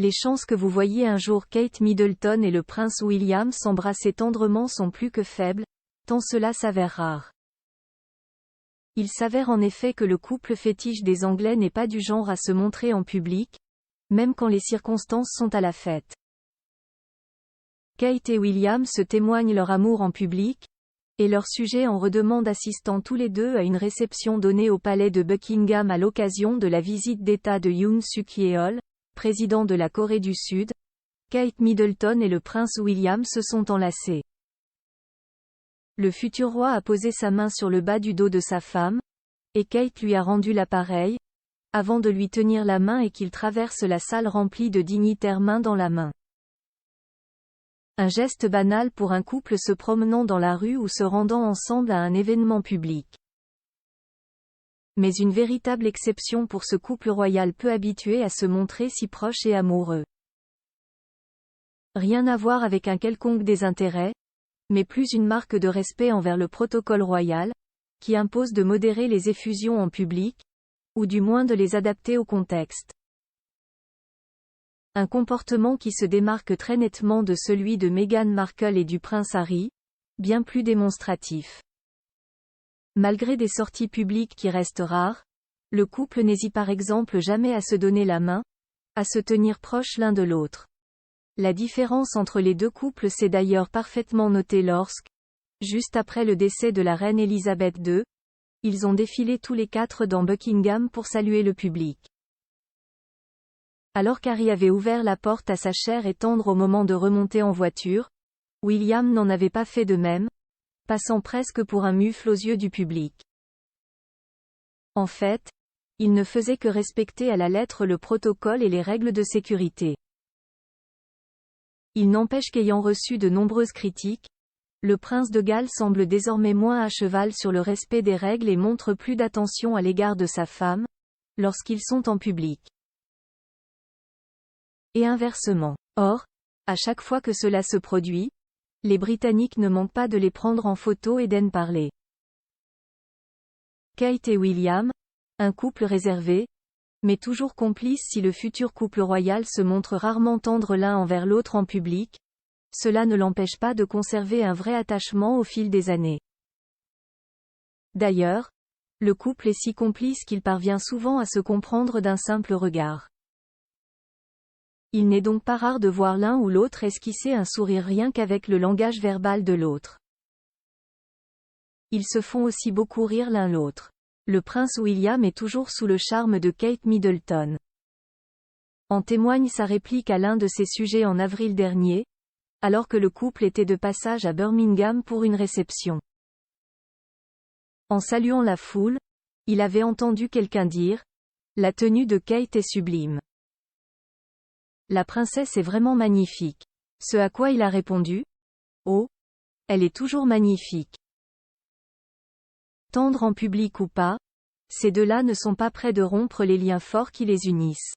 Les chances que vous voyiez un jour Kate Middleton et le prince William s'embrasser tendrement sont plus que faibles, tant cela s'avère rare. Il s'avère en effet que le couple fétiche des Anglais n'est pas du genre à se montrer en public, même quand les circonstances sont à la fête. Kate et William se témoignent leur amour en public, et leur sujet en redemande assistant tous les deux à une réception donnée au palais de Buckingham à l'occasion de la visite d'État de Yoon Suk-yeol, président de la Corée du Sud. Kate Middleton et le prince William se sont enlacés. Le futur roi a posé sa main sur le bas du dos de sa femme, et Kate lui a rendu l'appareil, avant de lui tenir la main et qu'ils traversent la salle remplie de dignitaires main dans la main. Un geste banal pour un couple se promenant dans la rue ou se rendant ensemble à un événement public. Mais une véritable exception pour ce couple royal peu habitué à se montrer si proche et amoureux. Rien à voir avec un quelconque désintérêt, mais plus une marque de respect envers le protocole royal, qui impose de modérer les effusions en public, ou du moins de les adapter au contexte. Un comportement qui se démarque très nettement de celui de Meghan Markle et du prince Harry, bien plus démonstratif. Malgré des sorties publiques qui restent rares, le couple n'hésite par exemple jamais à se donner la main, à se tenir proches l'un de l'autre. La différence entre les deux couples s'est d'ailleurs parfaitement notée lorsque, juste après le décès de la reine Elisabeth II, ils ont défilé tous les quatre dans Buckingham pour saluer le public. Alors qu'Harry avait ouvert la porte à sa chère et tendre au moment de remonter en voiture, William n'en avait pas fait de même, passant presque pour un mufle aux yeux du public. En fait, il ne faisait que respecter à la lettre le protocole et les règles de sécurité. Il n'empêche qu'ayant reçu de nombreuses critiques, le prince de Galles semble désormais moins à cheval sur le respect des règles et montre plus d'attention à l'égard de sa femme, lorsqu'ils sont en public. Et inversement. Or, à chaque fois que cela se produit, les Britanniques ne manquent pas de les prendre en photo et d'en parler. Kate et William, un couple réservé, mais toujours complice si le futur couple royal se montre rarement tendre l'un envers l'autre en public, cela ne l'empêche pas de conserver un vrai attachement au fil des années. D'ailleurs, le couple est si complice qu'il parvient souvent à se comprendre d'un simple regard. Il n'est donc pas rare de voir l'un ou l'autre esquisser un sourire rien qu'avec le langage verbal de l'autre. Ils se font aussi beaucoup rire l'un l'autre. Le prince William est toujours sous le charme de Kate Middleton. En témoigne sa réplique à l'un de ses sujets en avril dernier, alors que le couple était de passage à Birmingham pour une réception. En saluant la foule, il avait entendu quelqu'un dire « La tenue de Kate est sublime. La princesse est vraiment magnifique. » Ce à quoi il a répondu « Oh, elle est toujours magnifique. » Tendre en public ou pas, ces deux-là ne sont pas près de rompre les liens forts qui les unissent.